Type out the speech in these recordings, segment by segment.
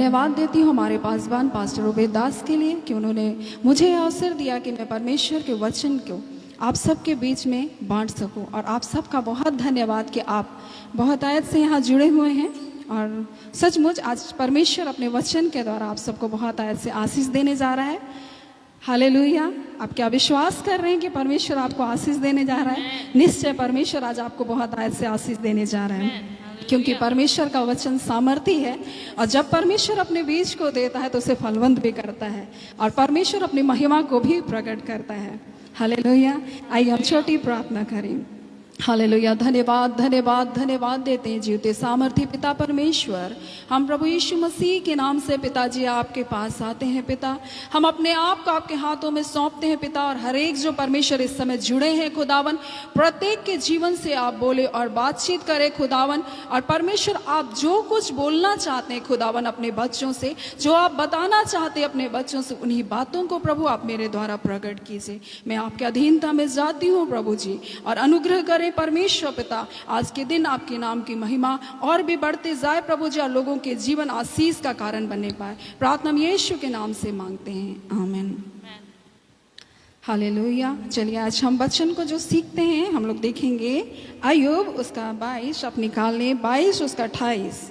धन्यवाद देती हूँ हमारे पासवान पास्टर उबैद दास के लिए कि उन्होंने मुझे यह अवसर दिया कि मैं परमेश्वर के वचन को आप सबके बीच में बांट सकूं। और आप सबका बहुत धन्यवाद कि आप बहुत आयत से यहाँ जुड़े हुए हैं। और सचमुच आज परमेश्वर अपने वचन के द्वारा आप सबको बहुत आयत से आशीष देने जा रहा है। हालेलुया। आप क्या विश्वास कर रहे हैं कि परमेश्वर आपको आशीष देने जा रहा है? निश्चय परमेश्वर आज आपको बहुत आयत से आशीष देने जा रहा है, क्योंकि परमेश्वर का वचन सामर्थी है। और जब परमेश्वर अपने बीज को देता है तो उसे फलवंत भी करता है और परमेश्वर अपनी महिमा को भी प्रकट करता है। हालेलुया। आइए हम छोटी प्रार्थना करें। हालेलुया। धन्यवाद धन्यवाद धन्यवाद देते हैं जीवते सामर्थी पिता परमेश्वर। हम प्रभु यीशु मसीह के नाम से पिताजी आपके पास आते हैं। पिता, हम अपने आप को आपके हाथों में सौंपते हैं पिता। और हर एक जो परमेश्वर इस समय जुड़े हैं खुदावन, प्रत्येक के जीवन से आप बोले और बातचीत करें खुदावन। और परमेश्वर आप जो कुछ बोलना चाहते हैं खुदावन अपने बच्चों से, जो आप बताना चाहते हैं अपने बच्चों से, उन्हीं बातों को प्रभु आप मेरे द्वारा प्रकट कीजिए। मैं आपके अधीनता में जाती हूँ प्रभु जी, और अनुग्रह करें परमेश्वर पिता। आज के दिन आपके नाम की महिमा और भी बढ़ते जाए प्रभु जी, और लोगों के जीवन आशीष का कारण बनने पाए। प्रार्थना हम यीशु के नाम से मांगते हैं, आमीन। हालेलुया। चलिए आज हम वचन को जो सीखते हैं हम लोग देखेंगे अय्यूब उसका 22, आप निकाल लें 22 उसका 28।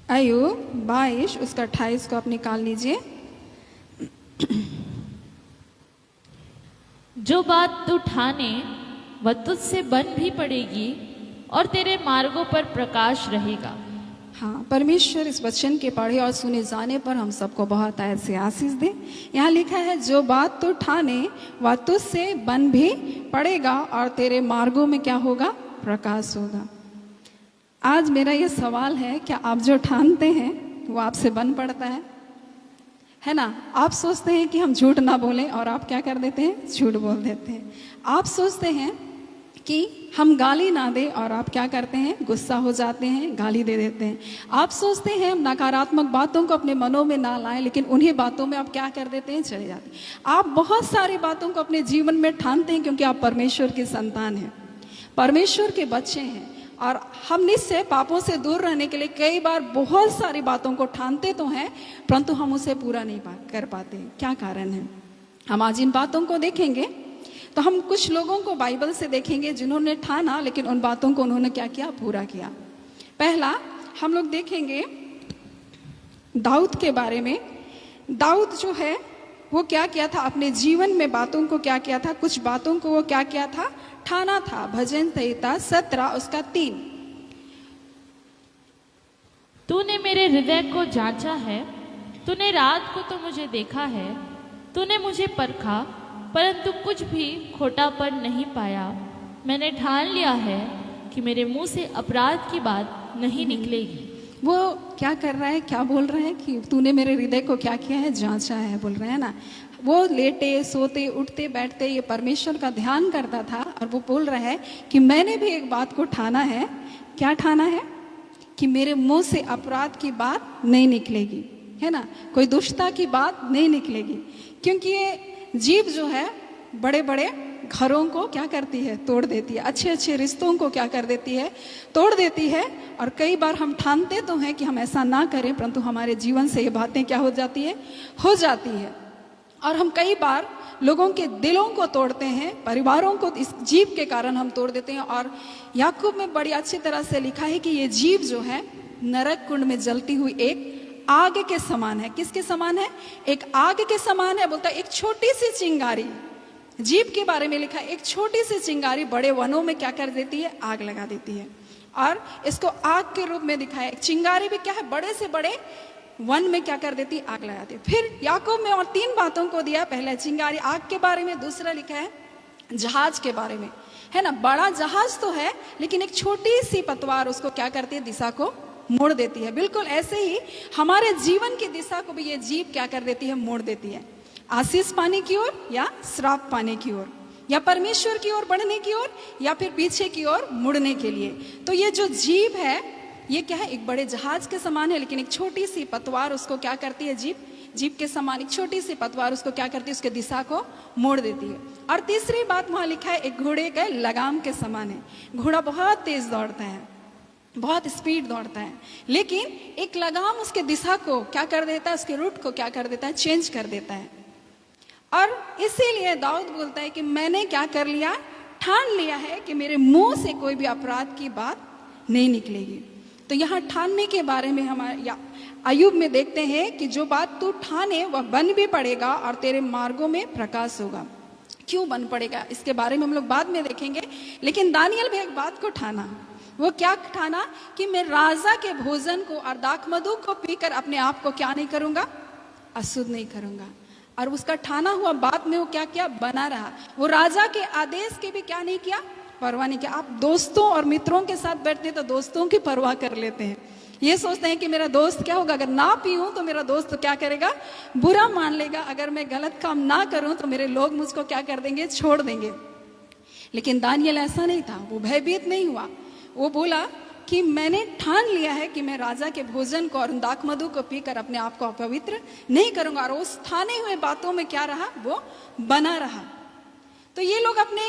अय्यूब 22 उसका 28 को आप निकाल लीजिए। जो बात तू ठाने वह तुझसे बन भी पड़ेगी और तेरे मार्गों पर प्रकाश रहेगा। हाँ, परमेश्वर इस वचन के पढ़े और सुने जाने पर हम सबको बहुत आयत से आशीष दे। यहाँ लिखा है जो बात तू ठाने वह तुझसे बन भी पड़ेगा और तेरे मार्गों में क्या होगा? प्रकाश होगा। आज मेरा ये सवाल है, क्या आप जो ठानते हैं वो आपसे बन पड़ता है ना? आप सोचते हैं कि हम झूठ ना बोलें और आप क्या कर देते हैं? झूठ बोल देते हैं। आप सोचते हैं कि हम गाली ना दें और आप क्या करते हैं? गुस्सा हो जाते हैं, गाली दे देते हैं। आप सोचते हैं हम नकारात्मक बातों को अपने मनों में ना लाएं, लेकिन उन्हीं बातों में आप क्या कर देते हैं? चले जाते हैं। आप बहुत सारी बातों को अपने जीवन में ठानते हैं क्योंकि आप परमेश्वर की संतान हैं, परमेश्वर के बच्चे हैं। और हम निश्चय पापों से दूर रहने के लिए कई बार बहुत सारी बातों को ठानते तो हैं, परंतु हम उसे पूरा नहीं कर पाते। क्या कारण है? हम आज इन बातों को देखेंगे। तो हम कुछ लोगों को बाइबल से देखेंगे जिन्होंने ठाना लेकिन उन बातों को उन्होंने क्या किया? पूरा किया। पहला हम लोग देखेंगे दाऊद के बारे में। दाऊद जो है वो क्या किया था? अपने जीवन में बातों को क्या किया था? कुछ बातों को वो क्या किया था? ठाना था। भजन संहिता 17 उसका 3। तूने मेरे हृदय को जांचा है, तूने रात को तो मुझे देखा है। तूने मुझे परखा परंतु कुछ भी खोटापन नहीं पाया। मैंने ठान लिया है कि मेरे मुंह से अपराध की बात नहीं निकलेगी। वो क्या कर रहा है? क्या बोल रहा है कि तूने मेरे हृदय को क्या किया है? जांचा है, बोल रहा है ना। वो लेटे सोते उठते बैठते ये परमेश्वर का ध्यान करता था और वो बोल रहा है कि मैंने भी एक बात को ठाना है। क्या ठाना है? कि मेरे मुंह से अपराध की बात नहीं निकलेगी, है ना, कोई दुष्टता की बात नहीं निकलेगी। क्योंकि ये जीभ जो है बड़े बड़े घरों को क्या करती है? तोड़ देती है। अच्छे अच्छे रिश्तों को क्या कर देती है? तोड़ देती है। और कई बार हम ठानते तो हैं कि हम ऐसा ना करें, परंतु हमारे जीवन से ये बातें क्या हो जाती है? हो जाती है। और हम कई बार लोगों के दिलों को तोड़ते हैं, परिवारों को इस जीभ के कारण हम तोड़ देते हैं। और याकूब में बड़ी अच्छी तरह से लिखा है कि ये जीभ जो है नरक कुंड में जलती हुई एक आग के समान है। किसके समान है? एक आग के समान है। बोलता है एक छोटी सी चिंगारी, जीभ के बारे में लिखा है, एक छोटी सी चिंगारी बड़े वनों में क्या कर देती है? आग लगा देती है। और इसको आग के रूप में दिखाया। चिंगारी भी क्या है? बड़े से बड़े वन में क्या कर देती? आग लगाती है। फिर याकूब में और 3 बातों को दिया। पहला चिंगारी आग के बारे में, दूसरा लिखा है जहाज के बारे में, है ना। बड़ा जहाज तो है लेकिन एक छोटी सी पतवार उसको क्या करती है? दिशा को मोड़ देती है। बिल्कुल ऐसे ही हमारे जीवन की दिशा को भी ये जीभ क्या कर देती है? मोड़ देती है। आशीष पाने की ओर या श्राप पाने की ओर, या परमेश्वर की ओर बढ़ने की ओर, या फिर पीछे की ओर मुड़ने के लिए। तो ये जो जीभ है ये क्या है? एक बड़े जहाज के समान है, लेकिन एक छोटी सी पतवार उसको क्या करती है? जीभ के समान एक छोटी सी पतवार उसको क्या करती है? उसके दिशा को मोड़ देती है। और तीसरी बात वहां लिखा है एक घोड़े के लगाम के समान है। घोड़ा बहुत तेज दौड़ता है, बहुत स्पीड दौड़ता है, लेकिन एक लगाम उसके दिशा को क्या कर देता है, उसके रूट को क्या कर देता है, चेंज कर देता है। और इसीलिए दाऊद बोलता है कि मैंने क्या कर लिया, ठान लिया है कि मेरे मुंह से कोई भी अपराध की बात नहीं निकलेगी। तो यहाँ ठानने के बारे में हमारे अय्यूब में देखते हैं कि जो बात तू ठाने वह बन भी पड़ेगा और तेरे मार्गों में प्रकाश होगा। क्यों बन पड़ेगा, इसके बारे में हम लोग बाद में देखेंगे, लेकिन दानियल भी एक बात को ठाना। वो क्या ठाना कि मैं राजा के भोजन को और दाखमधु को पीकर अपने आप को क्या नहीं करूंगा, अशुद्ध नहीं करूंगा। और उसका ठाना हुआ बात में वो क्या किया, बना रहा। वो राजा के आदेश के भी क्या नहीं किया, परवाह नहीं किया। आप दोस्तों और मित्रों के साथ बैठते हैं तो दोस्तों की परवाह कर लेते हैं, ये सोचते हैं कि मेरा दोस्त क्या होगा, अगर ना पीऊं तो मेरा दोस्त तो क्या करेगा, बुरा मान लेगा, अगर मैं गलत काम ना करूं तो मेरे लोग मुझको क्या कर देंगे, छोड़ देंगे। लेकिन दानियल ऐसा नहीं था, वो भयभीत नहीं हुआ। वो बोला कि मैंने ठान लिया है कि मैं राजा के भोजन को और दाखमधु को पीकर अपने आप को अपवित्र नहीं करूंगा। और उस ठाने हुए बातों में क्या रहा, वो बना रहा। तो ये लोग अपने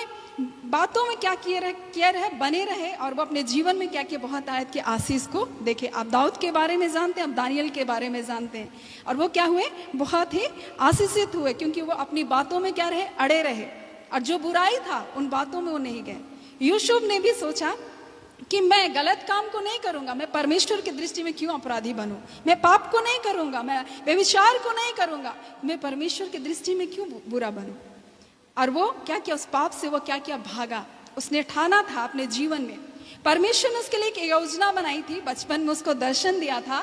बातों में क्या किए रहे, बने रहे, और वो अपने जीवन में क्या किए, बहुत आयत के आशीष को देखे। आप दाऊद के बारे में जानते हैं, आप दानियल के बारे में जानते हैं, और वो क्या हुए, बहुत ही आशीषित हुए, क्योंकि वो अपनी बातों में क्या रहे, अड़े रहे, और जो बुराई था उन बातों में वो नहीं गए। यूसुफ ने भी सोचा कि मैं गलत काम को नहीं करूंगा, मैं परमेश्वर की दृष्टि में क्यों अपराधी बनूं, मैं पाप को नहीं करूंगा, मैं व्यभिचार को नहीं करूंगा, मैं परमेश्वर की दृष्टि में क्यों बुरा बनूं। और वो क्या किया, उस पाप से वो क्या किया, भागा। उसने ठाना था अपने जीवन में, परमेश्वर ने उसके लिए एक योजना बनाई थी, बचपन में उसको दर्शन दिया था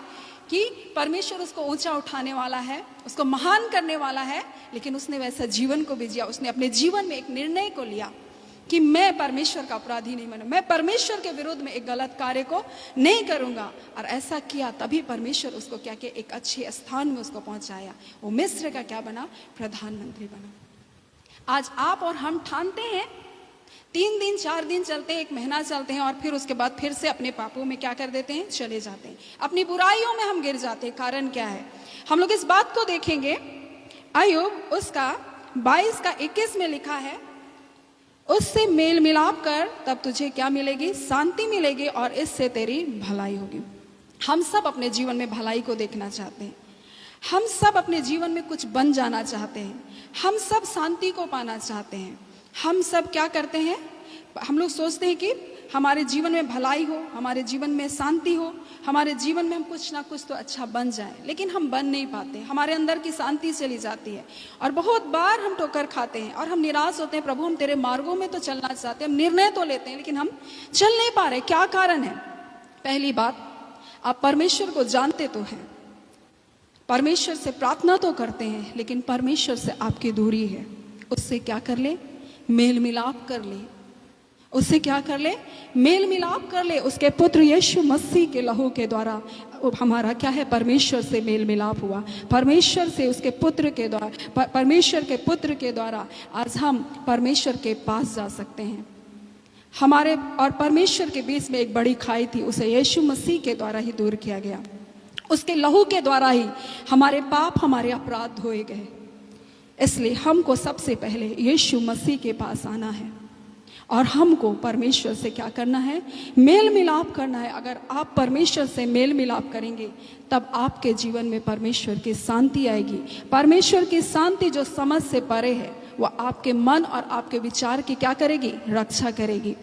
कि परमेश्वर उसको ऊंचा उठाने वाला है, उसको महान करने वाला है, लेकिन उसने वैसा जीवन को भी जिया। उसने अपने जीवन में एक निर्णय को लिया कि मैं परमेश्वर का अपराधी नहीं बनूं, मैं परमेश्वर के विरुद्ध में एक गलत कार्य को नहीं करूंगा। और ऐसा किया, तभी परमेश्वर उसको क्या किया, एक अच्छे स्थान में उसको पहुंचाया। वो मिस्र का क्या बना, प्रधानमंत्री बना। आज आप और हम ठानते हैं, 3 दिन 4 दिन चलते हैं, 1 महीना चलते हैं, और फिर उसके बाद फिर से अपने पापों में क्या कर देते हैं, चले जाते हैं, अपनी बुराइयों में हम गिर जाते हैं। कारण क्या है, हम लोग इस बात को देखेंगे। अय्यूब उसका 22 का 21 में लिखा है, उससे मेल मिलाप कर, तब तुझे क्या मिलेगी, शांति मिलेगी, और इससे तेरी भलाई होगी। हम सब अपने जीवन में भलाई को देखना चाहते हैं, हम सब अपने जीवन में कुछ बन जाना चाहते हैं, हम सब शांति को पाना चाहते हैं। हम सब क्या करते हैं, हम लोग सोचते हैं कि हमारे जीवन में भलाई हो, हमारे जीवन में शांति हो, हमारे जीवन में हम कुछ ना कुछ तो अच्छा बन जाए, लेकिन हम बन नहीं पाते, हमारे अंदर की शांति चली जाती है, और बहुत बार हम ठोकर खाते हैं और हम निराश होते हैं। प्रभु, हम तेरे मार्गों में तो चलना चाहते हैं, हम निर्णय तो लेते हैं, लेकिन हम चल नहीं पा रहे। क्या कारण है? पहली बात, आप परमेश्वर को जानते तो हैं, परमेश्वर से प्रार्थना तो करते हैं, लेकिन परमेश्वर से आपकी दूरी है। उससे क्या कर ले, मेल मिलाप कर ले, उससे क्या कर ले, मेल मिलाप कर ले। उसके पुत्र यीशु मसीह के लहू के द्वारा हमारा क्या है, परमेश्वर से मेल मिलाप हुआ। परमेश्वर से, उसके पुत्र के द्वारा, परमेश्वर के पुत्र के द्वारा आज हम परमेश्वर के पास जा सकते हैं। हमारे और परमेश्वर के बीच में एक बड़ी खाई थी, उसे यीशु मसीह के द्वारा ही दूर किया गया। उसके लहू के द्वारा ही हमारे पाप, हमारे अपराध धोए गए। इसलिए हमको सबसे पहले यीशु मसीह के पास आना है, और हमको परमेश्वर से क्या करना है, मेल मिलाप करना है। अगर आप परमेश्वर से मेल मिलाप करेंगे, तब आपके जीवन में परमेश्वर की शांति आएगी। परमेश्वर की शांति जो समझ से परे है, वह आपके मन और आपके विचार की क्या करेगी, रक्षा करेगी।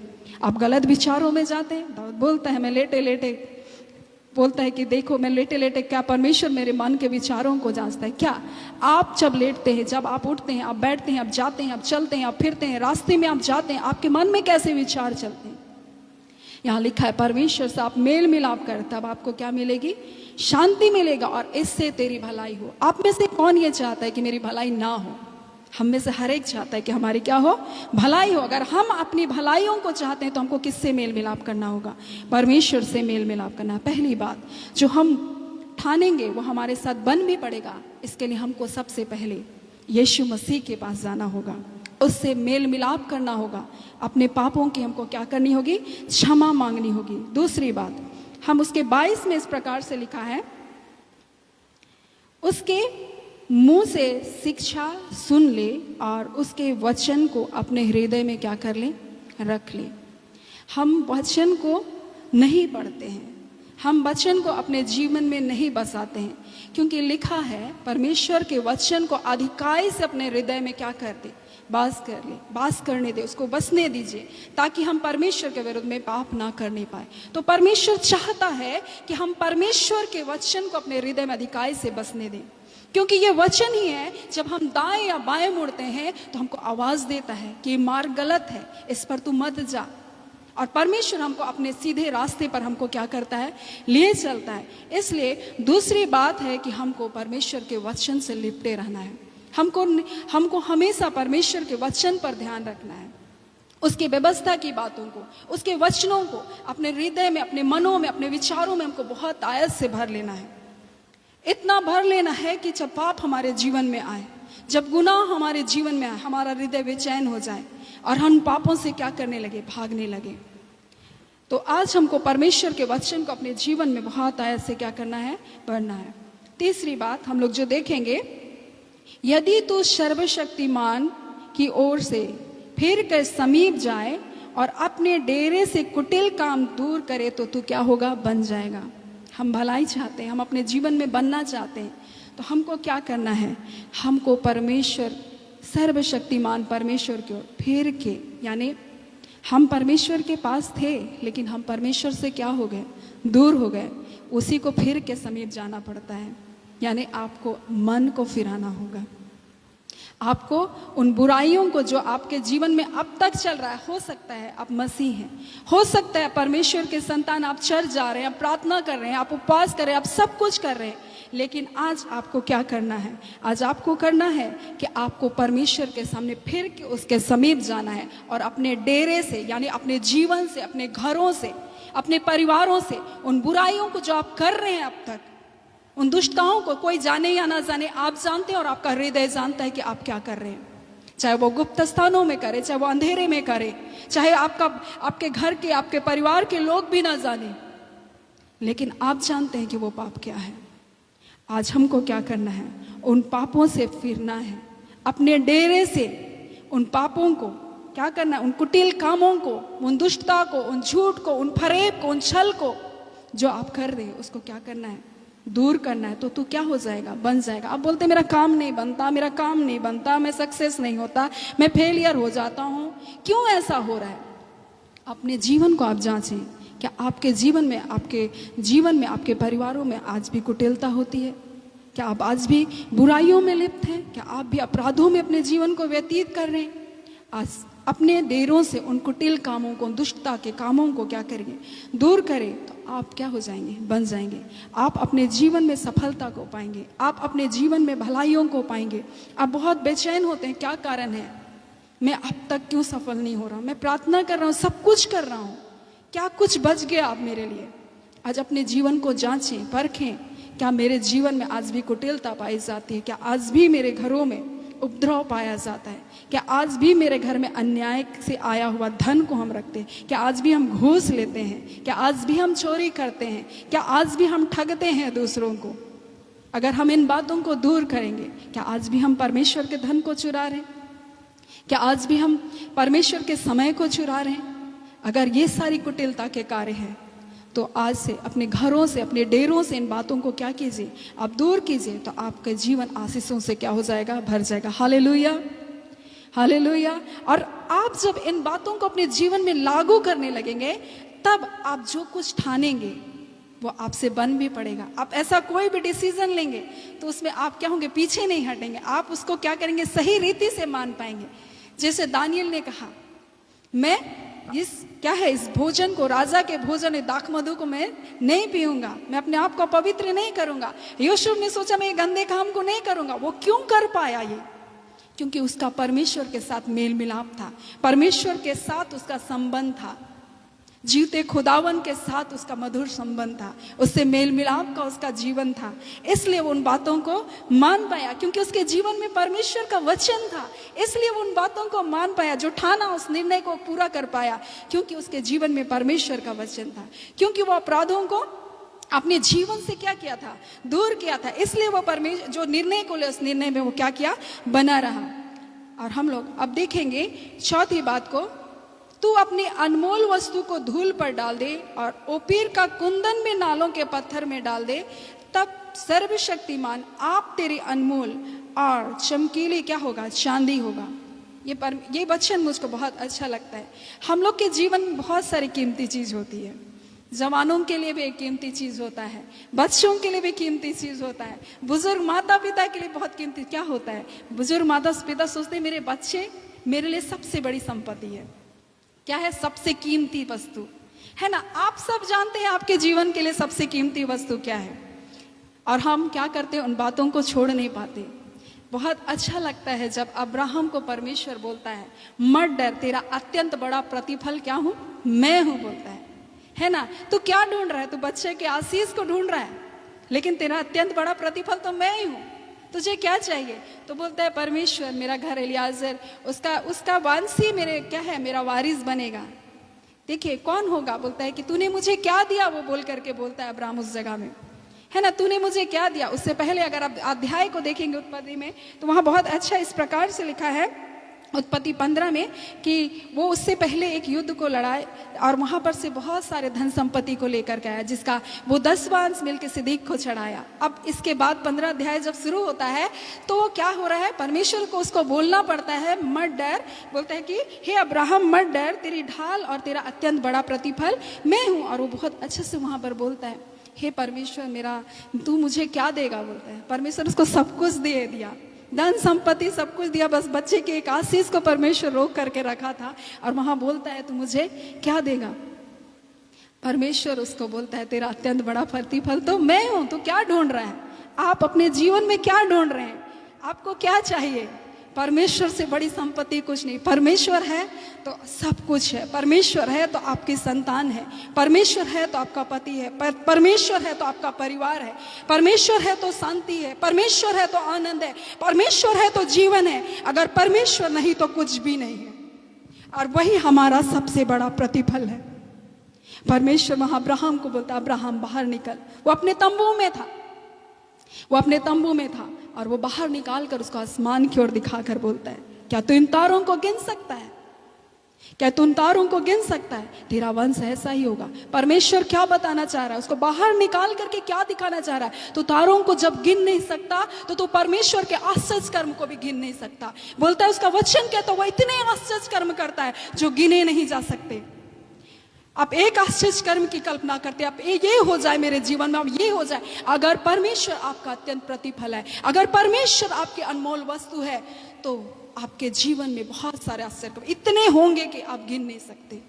आप गलत विचारों में जाते हैं, दाऊद बोलता है, मैं लेटे लेटे बोलता है कि देखो, मैं लेटे लेटे, क्या परमेश्वर मेरे मन के विचारों को जांचता है क्या? आप जब लेटते हैं, जब आप उठते हैं, आप बैठते हैं, आप जाते हैं, आप चलते हैं, आप फिरते हैं, रास्ते में आप जाते हैं, आपके मन में कैसे विचार चलते हैं? यहाँ लिखा है, परमेश्वर से आप मेल मिलाप कर, तब आपको क्या मिलेगी, शांति मिलेगा, और इससे तेरी भलाई हो। आप में से कौन ये चाहता है कि मेरी भलाई ना हो? हम में से हर एक चाहता है कि हमारी क्या हो, भलाई हो। अगर हम अपनी भलाइयों को चाहते हैं तो हमको किससे मेल मिलाप करना होगा, परमेश्वर से मेल मिलाप करना। पहली बात जो हम ठानेंगे वो हमारे साथ बन भी पड़ेगा। इसके लिए हमको सबसे पहले यीशु मसीह के पास जाना होगा, उससे मेल मिलाप करना होगा, अपने पापों की हमको क्या करनी होगी, क्षमा मांगनी होगी। दूसरी बात, हम उसके 22 में इस प्रकार से लिखा है, उसके मुंह से शिक्षा सुन ले और उसके वचन को अपने हृदय में क्या कर ले, रख ले। हम वचन को नहीं पढ़ते हैं, हम वचन को अपने जीवन में नहीं बसाते हैं, क्योंकि लिखा है परमेश्वर के वचन को अधिकाई से अपने हृदय में क्या कर दे, बास करने दे, उसको बसने दीजिए, ताकि हम परमेश्वर के विरुद्ध में पाप ना करने पाए। तो परमेश्वर चाहता है कि हम परमेश्वर के वचन को अपने हृदय में अधिकाई से बसने दें, क्योंकि ये वचन ही है, जब हम दाएं या बाएं मुड़ते हैं तो हमको आवाज देता है कि ये मार्ग गलत है, इस पर तू मत जा। और परमेश्वर हमको अपने सीधे रास्ते पर हमको क्या करता है, ले चलता है। इसलिए दूसरी बात है कि हमको परमेश्वर के वचन से लिपटे रहना है। हमको हमेशा परमेश्वर के वचन पर ध्यान रखना है, उसकी व्यवस्था की बातों को, उसके वचनों को अपने हृदय में, अपने मनों में, अपने विचारों में हमको बहुत आयत से भर लेना है। इतना भर लेना है कि जब पाप हमारे जीवन में आए, जब गुनाह हमारे जीवन में आए, हमारा हृदय बेचैन हो जाए और हम पापों से क्या करने लगे, भागने लगे। तो आज हमको परमेश्वर के वचन को अपने जीवन में बहुत आयत से क्या करना है, पढ़ना है। तीसरी बात हम लोग जो देखेंगे, यदि तू सर्वशक्तिमान की ओर से फिर कर समीप जाए और अपने डेरे से कुटिल काम दूर करे तो तू क्या होगा, बन जाएगा। हम भलाई चाहते हैं, हम अपने जीवन में बनना चाहते हैं, तो हमको क्या करना है, हमको परमेश्वर, सर्वशक्तिमान परमेश्वर की ओर फिर के, यानी हम परमेश्वर के पास थे लेकिन हम परमेश्वर से क्या हो गए, दूर हो गए, उसी को फिर के समीप जाना पड़ता है। यानी आपको मन को फिराना होगा, आपको उन बुराइयों को जो आपके जीवन में अब तक चल रहा है, हो सकता है आप मसीह हैं, हो सकता है परमेश्वर के संतान, आप चर्च जा रहे हैं, आप प्रार्थना कर रहे हैं, आप उपवास कर रहे हैं, आप सब कुछ कर रहे हैं, लेकिन आज आपको क्या करना है, आज आपको करना है कि आपको परमेश्वर के सामने फिर के उसके समीप जाना है और अपने डेरे से, यानी अपने जीवन से, अपने घरों से, अपने परिवारों से, उन बुराइयों को जो आप कर रहे हैं अब तक, उन दुष्टताओं को, कोई जाने या ना जाने, आप जानते हैं और आपका हृदय जानता है कि आप क्या कर रहे हैं। चाहे वो गुप्त स्थानों में करे, चाहे वो अंधेरे में करे, चाहे आपके घर के, आपके परिवार के लोग भी ना जाने, लेकिन आप जानते हैं कि वो पाप क्या है। आज हमको क्या करना है, उन पापों से फिरना है, अपने डेरे से उन पापों को क्या करना है, उन कुटिल कामों को, उन दुष्टता को, उन झूठ को, उन फरेब को, उन छल को जो आप कर रहे हैं, उसको क्या करना है, दूर करना है। तो तू क्या हो जाएगा, बन जाएगा। आप बोलते मेरा काम नहीं बनता, मेरा काम नहीं बनता, मैं सक्सेस नहीं होता, मैं फेलियर हो जाता हूँ, क्यों ऐसा हो रहा है? अपने जीवन को आप जांचें, क्या आपके जीवन में, आपके परिवारों में आज भी कुटिलता होती है? क्या आप आज भी बुराइयों में लिप्त हैं? क्या आप भी अपराधों में अपने जीवन को व्यतीत कर रहे हैं? आज अपने डेरों से उन कुटिल कामों को, दुष्टता के कामों को क्या करेंगे, दूर करें, तो आप क्या हो जाएंगे, बन जाएंगे। आप अपने जीवन में सफलता को पाएंगे, आप अपने जीवन में भलाइयों को पाएंगे। आप बहुत बेचैन होते हैं, क्या कारण है, मैं अब तक क्यों सफल नहीं हो रहा, मैं प्रार्थना कर रहा हूँ, सब कुछ कर रहा हूँ, क्या कुछ बच गया आप मेरे लिए? आज अपने जीवन को जांचें, परखें, क्या मेरे जीवन में आज भी कुटिलता पाई जाती है? क्या आज भी मेरे घरों में उपद्रव पाया जाता है? क्या आज भी मेरे घर में अन्याय से आया हुआ धन को हम रखते हैं? क्या आज भी हम घूस लेते हैं? क्या आज भी हम चोरी करते हैं? क्या आज भी हम ठगते हैं दूसरों को? अगर हम इन बातों को दूर करेंगे, क्या आज भी हम परमेश्वर के धन को चुरा रहे हैं? क्या आज भी हम परमेश्वर के समय को चुरा रहे हैं? अगर ये सारी कुटिलता के कार्य हैं, तो आज से अपने घरों से, अपने डेरों से इन बातों को क्या कीजिए, आप दूर कीजिए, तो आपका जीवन आशीषों से क्या हो जाएगा, भर जाएगा। Hallelujah, hallelujah. और आप जब इन बातों को अपने जीवन में लागू करने लगेंगे, तब आप जो कुछ ठानेंगे वो आपसे बन भी पड़ेगा। आप ऐसा कोई भी डिसीजन लेंगे तो उसमें आप क्या होंगे, पीछे नहीं हटेंगे, आप उसको क्या करेंगे, सही रीति से मान पाएंगे। जैसे दानियल ने कहा, मैं इस भोजन को, राजा के भोजन दाख मधु को मैं नहीं पीऊंगा, मैं अपने आप को पवित्र नहीं करूंगा। यूसुफ ने सोचा मैं ये गंदे काम को नहीं करूंगा। वो क्यों कर पाया ये? क्योंकि उसका परमेश्वर के साथ मेल मिलाप था, परमेश्वर के साथ उसका संबंध था, जीवते खुदावन के साथ उसका मधुर संबंध था, उससे मेल मिलाप का उसका जीवन था। इसलिए वो उन बातों को मान पाया, क्योंकि उसके जीवन में परमेश्वर का वचन था। इसलिए वो उन बातों को मान पाया, जो ठाना उस निर्णय को पूरा कर पाया, क्योंकि उसके जीवन में परमेश्वर का वचन था। क्योंकि वो अपराधों को अपने जीवन से क्या किया था, दूर किया था। इसलिए वो परमेश्वर जो निर्णय को ले, उस निर्णय में वो क्या किया, बना रहा। और हम लोग अब देखेंगे चौथी बात को, तू अपनी अनमोल वस्तु को धूल पर डाल दे और ओपीर का कुंदन भी नालों के पत्थर में डाल दे, तब सर्वशक्तिमान आप तेरी अनमोल और चमकीली क्या होगा, चांदी होगा। ये वचन मुझको बहुत अच्छा लगता है। हम लोग के जीवन में बहुत सारी कीमती चीज होती है। जवानों के लिए भी एक कीमती चीज होता है, बच्चों के लिए भी कीमती चीज होता है, बुजुर्ग माता पिता के लिए बहुत कीमती क्या होता है। बुजुर्ग माता पिता सोचते हैं मेरे बच्चे मेरे लिए सबसे बड़ी संपत्ति है। क्या है सबसे कीमती वस्तु, है ना। आप सब जानते हैं आपके जीवन के लिए सबसे कीमती वस्तु क्या है, और हम क्या करते हैं, उन बातों को छोड़ नहीं पाते। बहुत अच्छा लगता है जब अब्राहम को परमेश्वर बोलता है मत डर, तेरा अत्यंत बड़ा प्रतिफल क्या हूं, मैं हूं, बोलता है ना। तो क्या ढूंढ रहा है, तो बच्चे के आशीष को ढूंढ रहा है, लेकिन तेरा अत्यंत बड़ा प्रतिफल तो मैं ही हूं, तुझे क्या चाहिए। तो बोलता है परमेश्वर मेरा घर एलियाजर उसका वंशी मेरे क्या है, मेरा वारिस बनेगा। देखिए कौन होगा, बोलता है कि तूने मुझे क्या दिया, वो बोल करके बोलता है अब्राहम उस जगह में, है ना, तूने मुझे क्या दिया। उससे पहले अगर आप अध्याय को देखेंगे उत्पत्ति में, तो वहां बहुत अच्छा इस प्रकार से लिखा है उत्पत्ति 15 में कि वो उससे पहले एक युद्ध को लड़ाए और वहां पर से बहुत सारे धन संपत्ति को लेकर के आया, जिसका वो 10वां अंश मिलकर सिद्दीक को चढ़ाया। अब इसके बाद 15 अध्याय जब शुरू होता है तो वो क्या हो रहा है, परमेश्वर को उसको बोलना पड़ता है मत डर। बोलता है कि हे अब्राहम मत डर, तेरी ढाल और तेरा अत्यंत बड़ा प्रतिफल मैं हूं। और वो बहुत अच्छे से वहां पर बोलता है हे परमेश्वर मेरा तू मुझे क्या देगा, बोलता है। परमेश्वर उसको सब कुछ दे दिया, धन संपत्ति सब कुछ दिया, बस बच्चे के एक आशीष को परमेश्वर रोक करके रखा था। और वहां बोलता है तू मुझे क्या देगा। परमेश्वर उसको बोलता है तेरा अत्यंत बड़ा प्रतिफल तो मैं हूं। तो क्या ढूंढ रहा है, आप अपने जीवन में क्या ढूंढ रहे हैं, आपको क्या चाहिए। परमेश्वर से बड़ी संपत्ति कुछ नहीं। परमेश्वर है तो सब कुछ है। परमेश्वर है तो आपकी संतान है, परमेश्वर है तो आपका पति है, परमेश्वर है तो आपका परिवार है, परमेश्वर है तो शांति है, परमेश्वर है तो आनंद है, परमेश्वर है तो जीवन है। अगर परमेश्वर नहीं तो कुछ भी नहीं है, और वही हमारा सबसे बड़ा प्रतिफल है। परमेश्वर वहां अब्राहम को बोलता अब्राहम बाहर निकल। वो अपने तंबू में था, वो अपने तंबू में था, और वो बाहर निकाल कर उसको आसमान की ओर दिखाकर बोलता है क्या तू इन तारों को गिन सकता है, क्या तू उन तारों को गिन सकता है, तेरा वंश ऐसा ही होगा। परमेश्वर क्या बताना चाह रहा है, उसको बाहर निकाल करके क्या दिखाना चाह रहा है। तो तारों को जब गिन नहीं सकता तो तू परमेश्वर के आश्चर्य कर्म को भी गिन नहीं सकता। बोलता है उसका वचन कहता है वो इतने आश्चर्य कर्म करता है जो गिने नहीं जा सकते। आप एक आश्चर्य कर्म की कल्पना करते हैं, आप ये हो जाए मेरे जीवन में, अब ये हो जाए। अगर परमेश्वर आपका अत्यंत प्रतिफल है, अगर परमेश्वर आपकी अनमोल वस्तु है, तो आपके जीवन में बहुत सारे आश्चर्य इतने होंगे कि आप गिन नहीं सकते।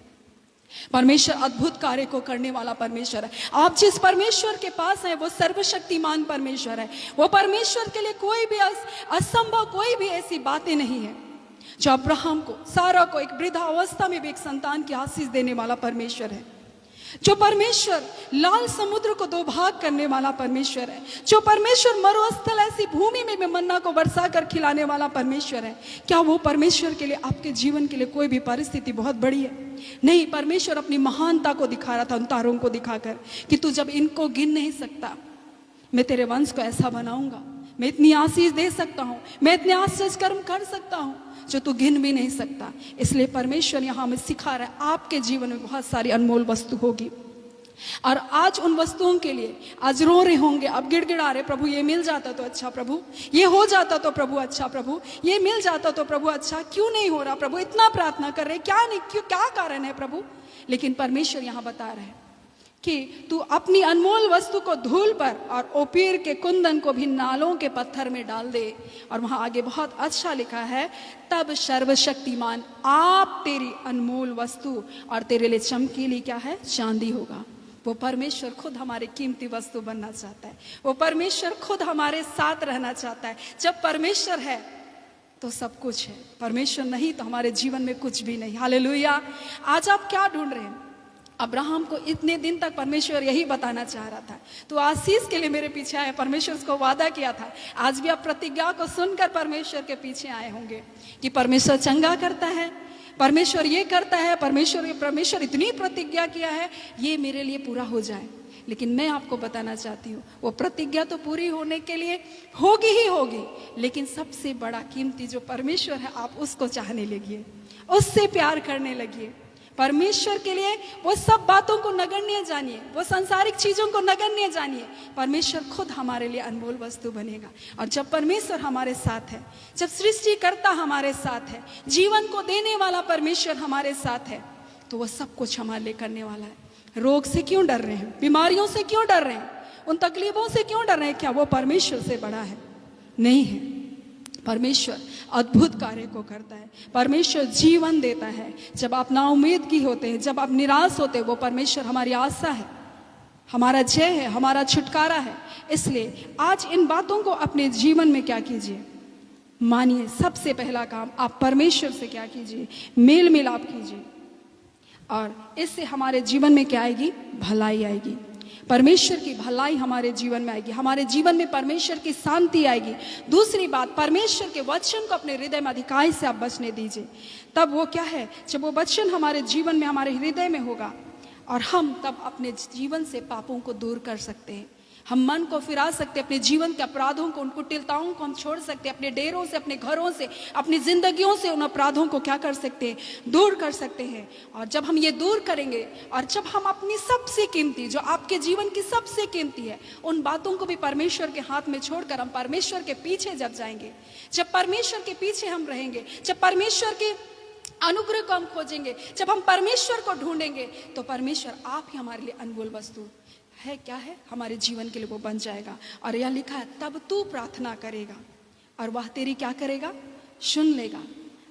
परमेश्वर अद्भुत कार्य को करने वाला परमेश्वर है। आप जिस परमेश्वर के पास हैं वो सर्वशक्तिमान परमेश्वर है। वो परमेश्वर के लिए कोई भी असंभव, कोई भी ऐसी बातें नहीं है। जो अब्राहम को, सारा को एक वृद्धावस्था में भी एक संतान की आशीष देने वाला परमेश्वर है। जो परमेश्वर लाल समुद्र को 2 भाग करने वाला परमेश्वर है। जो परमेश्वर मरुस्थल ऐसी भूमि में भी मन्ना को बरसा कर खिलाने वाला परमेश्वर है। क्या वो परमेश्वर के लिए, आपके जीवन के लिए कोई भी परिस्थिति बहुत बड़ी है? नहीं। परमेश्वर अपनी महानता को दिखा रहा था उन तारों को दिखाकर कि तू जब इनको गिन नहीं सकता, मैं तेरे वंश को ऐसा बनाऊंगा, मैं इतनी आशीष दे सकता हूं, मैं इतने आश्चर्य कर्म कर सकता हूं जो तू गिन भी नहीं सकता। इसलिए परमेश्वर यहां हमें सिखा रहा है आपके जीवन में बहुत सारी अनमोल वस्तु होगी, और आज उन वस्तुओं के लिए आज रो रहे होंगे, अब गिड़गिड़ा रहे, प्रभु ये मिल जाता तो अच्छा, प्रभु ये हो जाता तो प्रभु अच्छा, प्रभु ये मिल जाता तो प्रभु अच्छा, क्यों नहीं हो रहा प्रभु, इतना प्रार्थना कर रहे क्या नहीं, क्यों, क्या कारण है प्रभु। लेकिन परमेश्वर यहां बता रहे हैं कि तू अपनी अनमोल वस्तु को धूल पर और ओपीर के कुंदन को भी नालों के पत्थर में डाल दे। और वहां आगे बहुत अच्छा लिखा है, तब सर्वशक्तिमान आप तेरी अनमोल वस्तु और तेरे लिए चमकीली क्या है, चांदी होगा। वो परमेश्वर खुद हमारे कीमती वस्तु बनना चाहता है। वो परमेश्वर खुद हमारे साथ रहना चाहता है। जब परमेश्वर है तो सब कुछ है, परमेश्वर नहीं तो हमारे जीवन में कुछ भी नहीं। हालेलुया। आज आप क्या ढूंढ रहे हैं? अब्राहम को इतने दिन तक परमेश्वर यही बताना चाह रहा था, तो आशीष के लिए मेरे पीछे आए। परमेश्वर उसको वादा किया था। आज भी आप प्रतिज्ञा को सुनकर परमेश्वर के पीछे आए होंगे कि परमेश्वर चंगा करता है, परमेश्वर ये करता है, परमेश्वर इतनी प्रतिज्ञा किया है, ये मेरे लिए पूरा हो जाए। लेकिन मैं आपको बताना चाहती हूँ वो प्रतिज्ञा तो पूरी होने के लिए होगी ही होगी, लेकिन सबसे बड़ा कीमती जो परमेश्वर है, आप उसको चाहने लगिए, उससे प्यार करने लगिए। परमेश्वर के लिए वो सब बातों को नगण्य जानिए, वो सांसारिक चीजों को नगण्य जानिए। परमेश्वर खुद हमारे लिए अनमोल वस्तु बनेगा। और जब परमेश्वर हमारे साथ है, जब सृष्टिकर्ता हमारे साथ है, जीवन को देने वाला परमेश्वर हमारे साथ है, तो वो सब कुछ हमारे लिए करने वाला है। रोग से क्यों डर रहे हैं? बीमारियों से क्यों डर रहे हैं? उन तकलीफों से क्यों डर रहे हैं? क्या वो परमेश्वर से बड़ा है? नहीं है। परमेश्वर अद्भुत कार्य को करता है। परमेश्वर जीवन देता है। जब आप नाउम्मीदगी होते हैं, जब आप निराश होते हैं, वो परमेश्वर हमारी आशा है, हमारा जय है, हमारा छुटकारा है। इसलिए आज इन बातों को अपने जीवन में क्या कीजिए, मानिए। सबसे पहला काम आप परमेश्वर से क्या कीजिए, मेल मिलाप कीजिए, और इससे हमारे जीवन में क्या आएगी, भलाई आएगी। परमेश्वर की भलाई हमारे जीवन में आएगी, हमारे जीवन में परमेश्वर की शांति आएगी। दूसरी बात, परमेश्वर के वचन को अपने हृदय में अधिकाई से आप बचने दीजिए। तब वो क्या है, जब वो वचन हमारे जीवन में, हमारे हृदय में होगा, और हम तब अपने जीवन से पापों को दूर कर सकते हैं। हम मन को फिरा सकते हैं, अपने जीवन के अपराधों को, उन कुटिलताओं को हम छोड़ सकते हैं। अपने डेरों से, अपने घरों से, अपनी जिंदगियों से उन अपराधों को क्या कर सकते हैं, दूर कर सकते हैं। और जब हम ये दूर करेंगे, और जब हम अपनी सबसे कीमती, जो आपके जीवन की सबसे कीमती है, उन बातों को भी परमेश्वर के हाथ में छोड़कर हम परमेश्वर के पीछे जब जाएंगे, जब परमेश्वर के पीछे हम रहेंगे, जब परमेश्वर के अनुग्रह को हम खोजेंगे, जब हम परमेश्वर को ढूंढेंगे, तो परमेश्वर आप ही हमारे लिए अनमोल वस्तु है, क्या है, हमारे जीवन के लिए वो बन जाएगा। और यह लिखा है, तब तू प्रार्थना करेगा और वह तेरी क्या करेगा, सुन लेगा।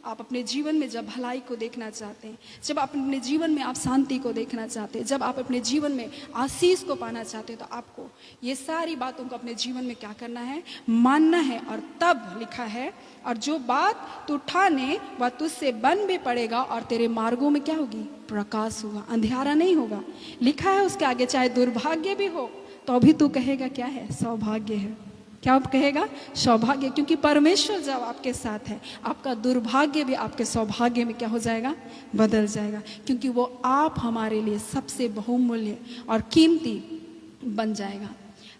आप अपने जीवन में जब भलाई को देखना चाहते हैं, जब आप अपने जीवन में आप शांति को देखना चाहते हैं, जब आप अपने जीवन में आशीष को पाना चाहते हैं, तो आपको ये सारी बातों को अपने जीवन में क्या करना है, मानना है। और तब लिखा है, और जो बात तू ठाने वह तुझसे बन भी पड़ेगा, और तेरे मार्गों में क्या होगी, प्रकाश होगा, अंधियारा नहीं होगा। लिखा है उसके आगे, चाहे दुर्भाग्य भी हो तो अभी तू कहेगा क्या है, सौभाग्य है। क्या कहेगा, सौभाग्य। क्योंकि परमेश्वर जब आपके साथ है, आपका दुर्भाग्य भी आपके सौभाग्य में क्या हो जाएगा, बदल जाएगा। क्योंकि वो आप हमारे लिए सबसे बहुमूल्य और कीमती बन जाएगा।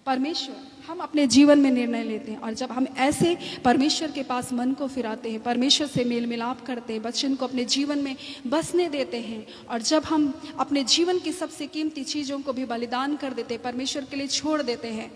परमेश्वर, हम अपने जीवन में निर्णय लेते हैं, और जब हम ऐसे परमेश्वर के पास मन को फिराते हैं, परमेश्वर से मेल मिलाप करते हैं, वचन को अपने जीवन में बसने देते हैं, और जब हम अपने जीवन की सबसे कीमती चीज़ों को भी बलिदान कर देते हैं, परमेश्वर के लिए छोड़ देते हैं।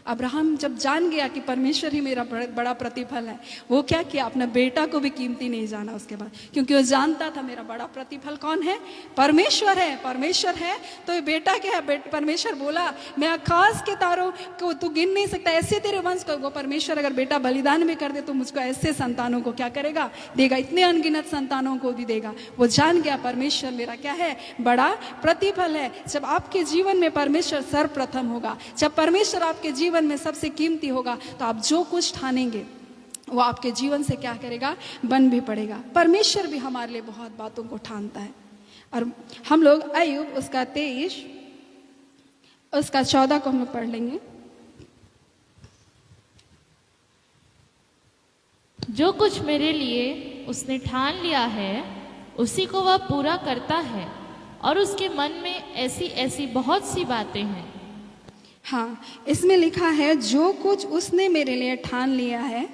अब्राहम जब जान गया कि परमेश्वर ही मेरा बड़ा प्रतिफल है, वो क्या किया, अपना बेटा को भी कीमती नहीं जाना उसके बाद, क्योंकि वो जानता था मेरा बड़ा प्रतिफल कौन है, परमेश्वर है। परमेश्वर है तो ये बेटा क्या है, परमेश्वर बोला, मैं आकाश के तारों को तू गिन नहीं सकता, ऐसे तेरे वंश को। वो परमेश्वर अगर बेटा बलिदान भी कर दे तो मुझको ऐसे संतानों को क्या करेगा, देगा, इतने अनगिनत संतानों को भी देगा। वो जान गया परमेश्वर मेरा क्या है, बड़ा प्रतिफल है। जब आपके जीवन में परमेश्वर सर्वप्रथम होगा, जब परमेश्वर आपके जीवन में सबसे कीमती होगा, तो आप जो कुछ ठानेंगे वो आपके जीवन से क्या करेगा, बन भी पड़ेगा। परमेश्वर भी हमारे लिए बहुत बातों को ठानता है। और हम लोग अय्यूब उसका 23 उसका 14 को हम लोग पढ़ लेंगे। जो कुछ मेरे लिए उसने ठान लिया है, उसी को वह पूरा करता है, और उसके मन में ऐसी ऐसी बहुत सी बातें हैं। हाँ, इसमें लिखा है, जो कुछ उसने मेरे लिए ठान लिया है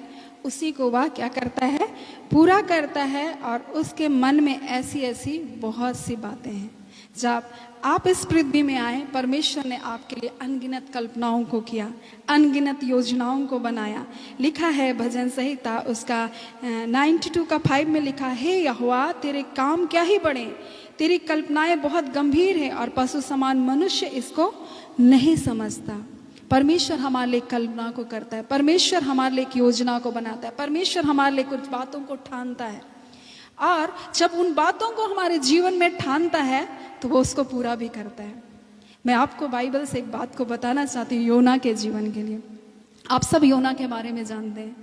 उसी को वह क्या करता है, पूरा करता है, और उसके मन में ऐसी ऐसी बहुत सी बातें हैं। जब आप इस पृथ्वी में आए, परमेश्वर ने आपके लिए अनगिनत कल्पनाओं को किया, अनगिनत योजनाओं को बनाया। लिखा है भजन संहिता उसका 92:5 में लिखा है, हे यहोवा तेरे काम क्या ही बड़े, तेरी कल्पनाएं बहुत गंभीर है, और पशु समान मनुष्य इसको नहीं समझता। परमेश्वर हमारे लिए कल्पना को करता है, परमेश्वर हमारे लिए एक योजना को बनाता है, परमेश्वर हमारे लिए कुछ बातों को ठानता है, और जब उन बातों को हमारे जीवन में ठानता है तो वो उसको पूरा भी करता है। मैं आपको बाइबल से एक बात को बताना चाहती हूँ योना के जीवन के लिए। आप सब योना के बारे में जानते हैं।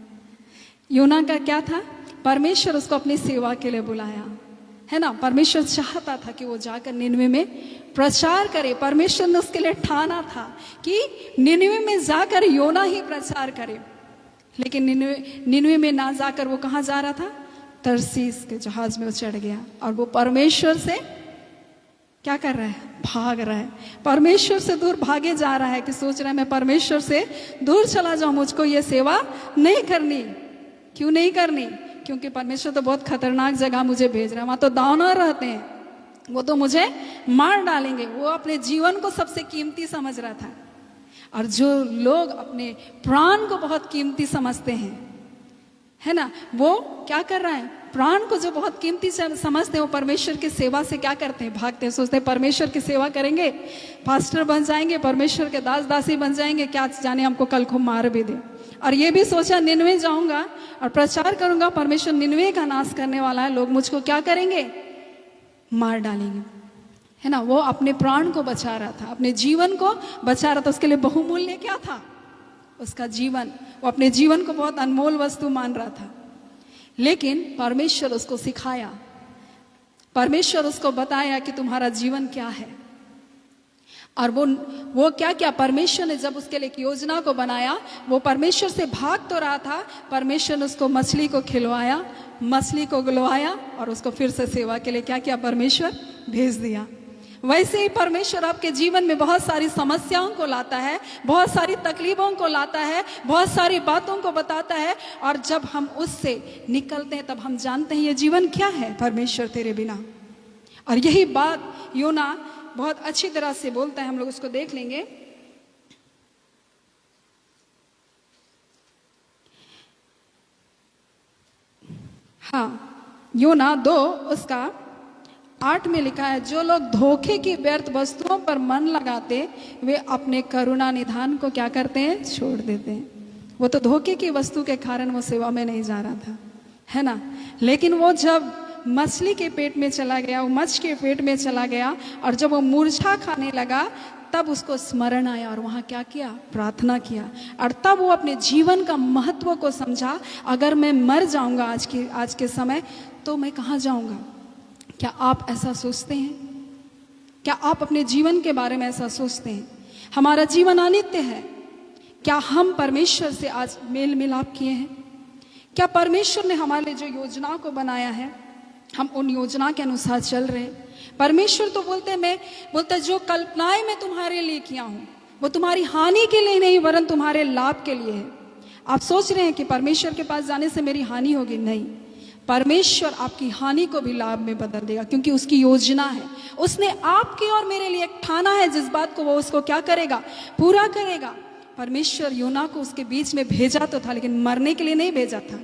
योना का क्या था, परमेश्वर उसको अपनी सेवा के लिए बुलाया, है ना। परमेश्वर चाहता था कि वो जाकर निनवे में प्रचार करे। परमेश्वर ने उसके लिए ठाना था कि निनवे में जाकर योना ही प्रचार करे, लेकिन निनवे में ना जाकर वो कहाँ जा रहा था, तरसीस के जहाज में वो चढ़ गया, और वो परमेश्वर से क्या कर रहा है, भाग रहा है। परमेश्वर से दूर भागे जा रहा है कि सोच रहा है मैं परमेश्वर से दूर चला जाऊं, मुझको ये सेवा नहीं करनी। क्यों नहीं करनी, क्योंकि परमेश्वर तो बहुत खतरनाक जगह मुझे भेज रहा है, वहां तो दानव रहते हैं, वो तो मुझे मार डालेंगे। वो अपने जीवन को सबसे कीमती समझ रहा था। और जो लोग अपने प्राण को बहुत कीमती समझते हैं, है ना, वो क्या कर रहा है, प्राण को जो बहुत कीमती समझते हैं, वो परमेश्वर की सेवा से क्या करते हैं, भागते हैं। सोचते हैं परमेश्वर की सेवा करेंगे, पास्टर बन जाएंगे, परमेश्वर के दास दासी बन जाएंगे, क्या जाने हमको कल को मार भी दे। और ये भी सोचा निनवे जाऊंगा और प्रचार करूंगा, परमेश्वर निनवे का नाश करने वाला है, लोग मुझको क्या करेंगे, मार डालेंगे, है ना। वो अपने प्राण को बचा रहा था, अपने जीवन को बचा रहा था। उसके लिए बहुमूल्य क्या था, उसका जीवन। वो अपने जीवन को बहुत अनमोल वस्तु मान रहा था। लेकिन परमेश्वर उसको सिखाया, परमेश्वर उसको बताया कि तुम्हारा जीवन क्या है। और वो क्या क्या परमेश्वर ने जब उसके लिए एक योजना को बनाया, वो परमेश्वर से भाग तो रहा था, परमेश्वर ने उसको मछली को खिलवाया, मछली को गलवाया और उसको फिर से सेवा के लिए क्या क्या परमेश्वर भेज दिया। वैसे ही परमेश्वर आपके जीवन में बहुत सारी समस्याओं को लाता है, बहुत सारी तकलीफों को लाता है, बहुत सारी बातों को बताता है। और जब हम उससे निकलते हैं तब हम जानते हैं ये जीवन क्या है, परमेश्वर तेरे बिना। और यही बात योना बहुत अच्छी तरह से बोलता है, हम लोग उसको देख लेंगे। हाँ, योना 2 उसका 8 में लिखा है, जो लोग धोखे की व्यर्थ वस्तुओं पर मन लगाते वे अपने करुणा निधान को क्या करते हैं, छोड़ देते हैं। वो तो धोखे की वस्तु के कारण वो सेवा में नहीं जा रहा था, है ना। लेकिन वो जब मछली के पेट में चला गया, वो मच्छ के पेट में चला गया, और जब वो मूर्छा खाने लगा तब उसको स्मरण आया और वहाँ क्या किया, प्रार्थना किया। और तब वो अपने जीवन का महत्व को समझा। अगर मैं मर जाऊंगा आज के समय तो मैं कहाँ जाऊंगा। क्या आप ऐसा सोचते हैं? क्या आप अपने जीवन के बारे में ऐसा सोचते हैं? हमारा जीवन अनित्य है। क्या हम परमेश्वर से आज मेल मिलाप किए हैं? क्या परमेश्वर ने हमारे लिए जो योजना को बनाया है, हम उन योजना के अनुसार चल रहे हैं? परमेश्वर तो बोलते जो कल्पनाएं मैं तुम्हारे लिए किया हूं वो तुम्हारी हानि के लिए नहीं वरन तुम्हारे लाभ के लिए है। आप सोच रहे हैं कि परमेश्वर के पास जाने से मेरी हानि होगी? नहीं, परमेश्वर आपकी हानि को भी लाभ में बदल देगा, क्योंकि उसकी योजना है। उसने आपके और मेरे लिए एक ठाना है जिस बात को वो उसको क्या करेगा, पूरा करेगा। परमेश्वर योना को उसके बीच में भेजा तो था, लेकिन मरने के लिए नहीं भेजा था।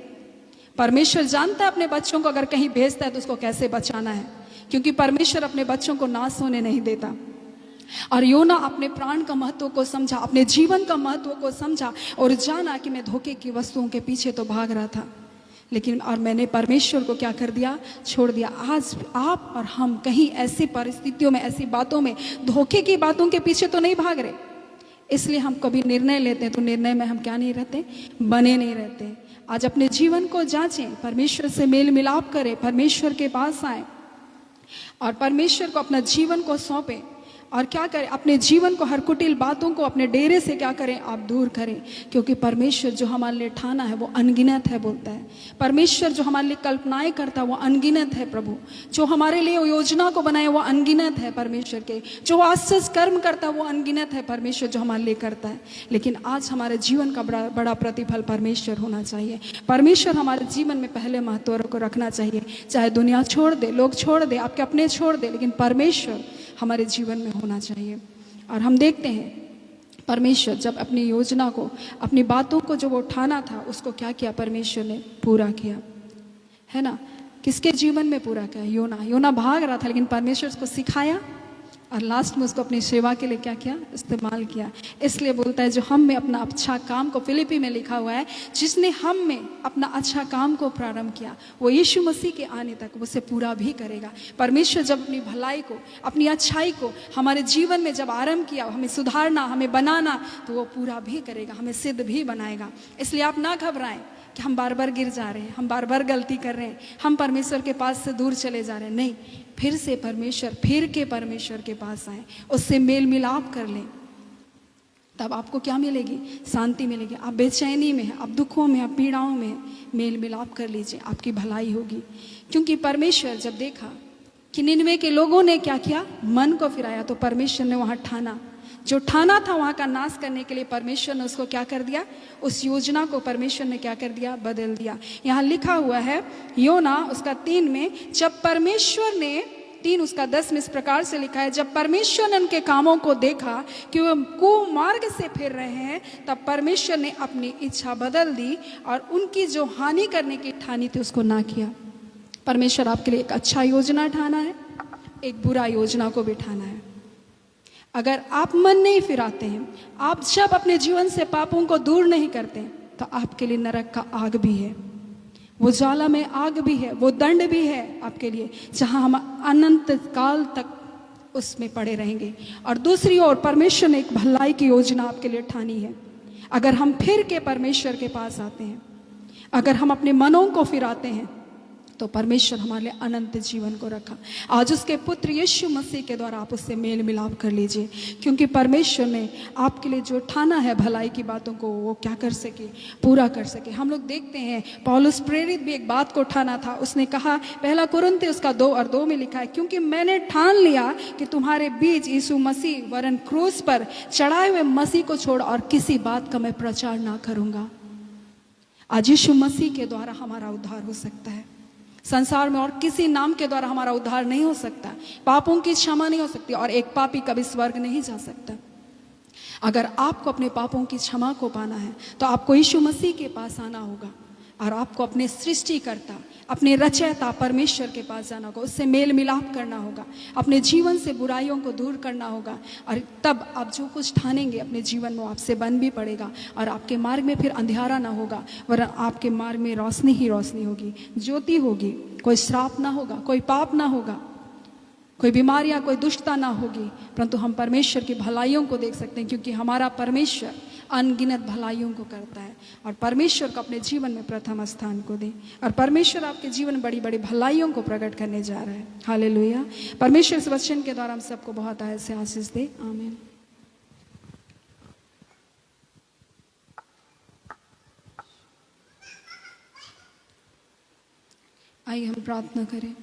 परमेश्वर जानता है अपने बच्चों को अगर कहीं भेजता है तो उसको कैसे बचाना है, क्योंकि परमेश्वर अपने बच्चों को नाश होने नहीं देता। और योना अपने प्राण का महत्व को समझा, अपने जीवन का महत्व को समझा और जाना कि मैं धोखे की वस्तुओं के पीछे तो भाग रहा था, लेकिन और मैंने परमेश्वर को क्या कर दिया, छोड़ दिया। आज आप और हम कहीं ऐसी परिस्थितियों में, ऐसी बातों में, धोखे की बातों के पीछे तो नहीं भाग रहे। इसलिए हम कभी निर्णय लेते हैं तो निर्णय में हम क्या नहीं रहते, बने नहीं रहते। आज अपने जीवन को जांचें, परमेश्वर से मेल मिलाप करें, परमेश्वर के पास आए और परमेश्वर को अपना जीवन को सौंपें। और क्या करें, अपने जीवन को, हर कुटिल बातों को अपने डेरे से क्या करें, आप दूर करें। क्योंकि परमेश्वर जो हमारे लिए ठाना है वो अनगिनत है, बोलता है। परमेश्वर जो हमारे लिए कल्पनाएं करता है वो अनगिनत है। प्रभु जो हमारे लिए योजना को बनाए वो अनगिनत है। परमेश्वर के जो आश्चर्य कर्म करता है वो अनगिनत है, परमेश्वर जो हमारे लिए करता है। लेकिन आज हमारे जीवन का बड़ा प्रतिफल परमेश्वर होना चाहिए। परमेश्वर हमारे जीवन में पहले महत्व को रखना चाहिए। चाहे दुनिया छोड़ दे, लोग छोड़ दे, आपके अपने छोड़ दे, लेकिन परमेश्वर हमारे जीवन में होना चाहिए। और हम देखते हैं परमेश्वर जब अपनी योजना को, अपनी बातों को जो वो ठाना था उसको क्या किया, परमेश्वर ने पूरा किया, है ना। किसके जीवन में पूरा किया? योना भाग रहा था, लेकिन परमेश्वर उसको सिखाया और लास्ट में उसको अपनी सेवा के लिए क्या किया, इस्तेमाल किया। इसलिए बोलता है जो हम में अपना अच्छा काम को, फिलिपी में लिखा हुआ है, जिसने हम में अपना अच्छा काम को प्रारंभ किया वो यीशु मसीह के आने तक उसे पूरा भी करेगा। परमेश्वर जब अपनी भलाई को, अपनी अच्छाई को हमारे जीवन में जब आरंभ किया, हमें सुधारना, हमें बनाना, तो वो पूरा भी करेगा, हमें सिद्ध भी बनाएगा। इसलिए आप ना घबराएं कि हम बार बार गिर जा रहे हैं, हम बार बार गलती कर रहे हैं, हम परमेश्वर के पास से दूर चले जा रहे हैं। नहीं, फिर से परमेश्वर के पास आए, उससे मेल मिलाप कर लें, तब आपको क्या मिलेगी, शांति मिलेगी। आप बेचैनी में हैं, आप दुखों में, आप पीड़ाओं में, मेल मिलाप कर लीजिए, आपकी भलाई होगी। क्योंकि परमेश्वर जब देखा कि निनवे के लोगों ने क्या किया, मन को फिराया, तो परमेश्वर ने वहाँ ठाना, जो ठाना था वहाँ का नाश करने के लिए, परमेश्वर ने उसको क्या कर दिया, उस योजना को परमेश्वर ने क्या कर दिया, बदल दिया। यहाँ लिखा हुआ है योना उसका 3 में, जब परमेश्वर ने 3 उसका 10 में इस प्रकार से लिखा है, जब परमेश्वर ने उनके कामों को देखा कि वे कुमार्ग से फिर रहे हैं, तब परमेश्वर ने अपनी इच्छा बदल दी और उनकी जो हानि करने की ठानी थी उसको ना किया। परमेश्वर आपके लिए एक अच्छा योजना ठाना है, एक बुरा योजना को भी ठाना है। अगर आप मन नहीं फिराते हैं, आप जब अपने जीवन से पापों को दूर नहीं करते, तो आपके लिए नरक का आग भी है, वो ज्वाला में आग भी है, वो दंड भी है आपके लिए, जहां हम अनंत काल तक उसमें पड़े रहेंगे। और दूसरी ओर परमेश्वर ने एक भलाई की योजना आपके लिए ठानी है। अगर हम फिर के परमेश्वर के पास आते हैं, अगर हम अपने मनों को फिराते हैं, तो परमेश्वर हमारे लिए अनंत जीवन को रखा। आज उसके पुत्र यीशु मसीह के द्वारा आप उससे मेल मिलाप कर लीजिए, क्योंकि परमेश्वर ने आपके लिए जो ठाना है भलाई की बातों को, वो क्या कर सके, पूरा कर सके। हम लोग देखते हैं पौलुस प्रेरित भी एक बात को ठाना था। उसने कहा, पहला कुरिन्थी उसका 2 और 2 में लिखा है, क्योंकि मैंने ठान लिया कि तुम्हारे बीच यीशु मसीह वरन क्रूस पर चढ़ाए हुए मसीह को छोड़ और किसी बात का मैं प्रचार ना करूंगा। आज यीशु मसीह के द्वारा हमारा उद्धार हो सकता है। संसार में और किसी नाम के द्वारा हमारा उद्धार नहीं हो सकता, पापों की क्षमा नहीं हो सकती, और एक पापी कभी स्वर्ग नहीं जा सकता। अगर आपको अपने पापों की क्षमा को पाना है, तो आपको यीशु मसीह के पास आना होगा और आपको अपने सृष्टिकर्ता, अपने रचयिता परमेश्वर के पास जाना होगा, उससे मेल मिलाप करना होगा, अपने जीवन से बुराइयों को दूर करना होगा। और तब आप जो कुछ ठानेंगे अपने जीवन में, आपसे बन भी पड़ेगा और आपके मार्ग में फिर अंधियारा ना होगा, वरन आपके मार्ग में रोशनी ही रोशनी होगी, ज्योति होगी। कोई श्राप ना होगा, कोई पाप ना होगा, कोई बीमारियां, कोई दुष्टता ना होगी, परंतु हम परमेश्वर की भलाइयों को देख सकते हैं, क्योंकि हमारा परमेश्वर अनगिनत भलाइयों को करता है। और परमेश्वर को अपने जीवन में प्रथम स्थान को दें, और परमेश्वर आपके जीवन में बड़ी बड़ी भलाइयों को प्रकट करने जा रहा है। हालेलुया। परमेश्वर इस वचन के द्वारा हम सबको बहुत आयत से आशीष दे। आमीन। आइए हम प्रार्थना करें।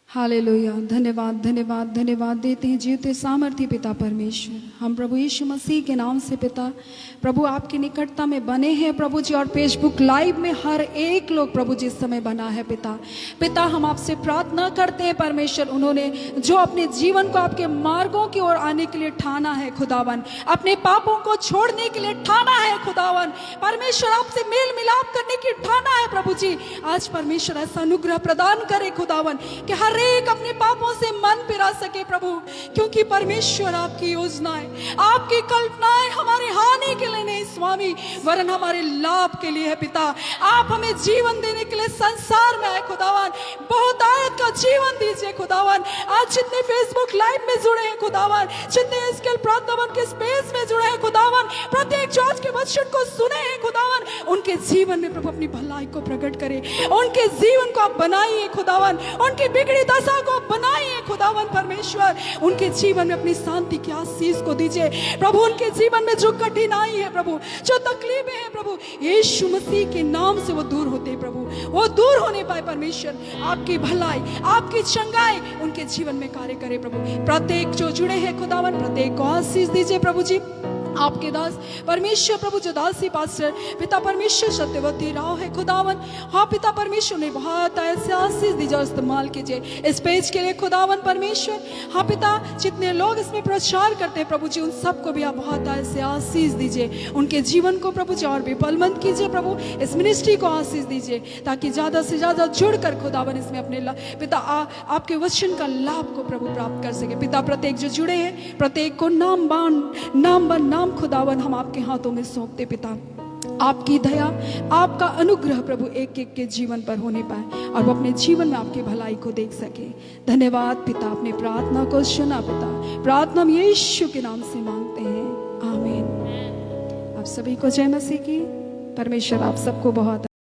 हालेलुया। धन्यवाद धन्यवाद धन्यवाद देते हैं जीवते सामर्थ्य पिता परमेश्वर, हम प्रभु यीशु मसीह के नाम से पिता प्रभु आपकी निकटता में बने हैं प्रभु जी, और फेसबुक लाइव में हर एक लोग प्रभु जी इस समय बना है पिता हम आपसे प्रार्थना करते हैं परमेश्वर, उन्होंने जो अपने जीवन को आपके मार्गों की ओर आने के लिए ठाना है खुदावन, अपने पापों को छोड़ने के लिए ठाना है खुदावन, परमेश्वर आपसे मेल मिलाप करने की ठाना है प्रभु जी। आज परमेश्वर ऐसा अनुग्रह प्रदान करे खुदावन कि हर एक अपने पापों से मन फिरा सके प्रभु, क्योंकि परमेश्वर आपकी योजनाएं, आपकी कल्पनाएं हमारी हानि के लिए नहीं स्वामी, वरन हमारे लाभ के लिए है पिता। आप हमें जीवन देने के लिए संसार में आए खुदावन, बहुत आयत का जीवन दीजिए खुदावन। आज जितने फेसबुक लाइव में जुड़े हैं खुदावन, जितने इसके प्रार्थना के स्पेस में जुड़े हैं खुदावन, प्रत्येक जो आज के वचन को सुने हैं खुदावन, उनके जीवन में प्रभु अपनी भलाई को प्रकट करे, उनके जीवन को आप बनाइए खुदावन, उनकी बिगड़ी दशा को बनाइए खुदावन परमेश्वर, उनके जीवन में अपनी शांति की आशीष को दीजिए प्रभु। उनके जीवन में जो कठिनाई है प्रभु, जो तकलीफें हैं प्रभु, यीशु मसीह के नाम से वो दूर होते हैं प्रभु, वो दूर होने पाए परमेश्वर। आपकी भलाई, आपकी चंगाई उनके जीवन में कार्य करे प्रभु। प्रत्येक जो जुड़े हैं खुदावन, प्रत्येक को आशीष दीजिए प्रभु जी। आपके दास परमेश्वर प्रभु जो दासी पास्टर पिता परमेश्वर सत्यवती राव है खुदावन, हाँ पिता परमेश्वर ने बहुत ऐसे आशीष दीजिए और इस्तेमाल कीजिए इस पेज के लिए खुदावन परमेश्वर। हाँ पिता, जितने लोग इसमें प्रचार करते हैं प्रभु जी, उन सबको भी आप बहुत ऐसे आशीष दीजिए, उनके जीवन को प्रभु जी और भी बलवंत कीजिए प्रभु, इस मिनिस्ट्री को आशीष दीजिए, ताकि ज्यादा से ज्यादा जुड़कर खुदावन इसमें अपने पिता आपके वचन का लाभ को प्रभु प्राप्त कर सके। पिता प्रत्येक जो जुड़े हैं, प्रत्येक को नाम नाम खुदावन हम आपके हाथों में सौंपते पिता। आपकी दया, आपका अनुग्रह प्रभु एक एक के जीवन पर होने पाए और वो अपने जीवन में आपकी भलाई को देख सके। धन्यवाद पिता, अपनी प्रार्थना को सुना पिता, प्रार्थना हम यीशु के नाम से मांगते हैं, आमीन। आप सभी को जय मसीह की। परमेश्वर आप सबको बहुत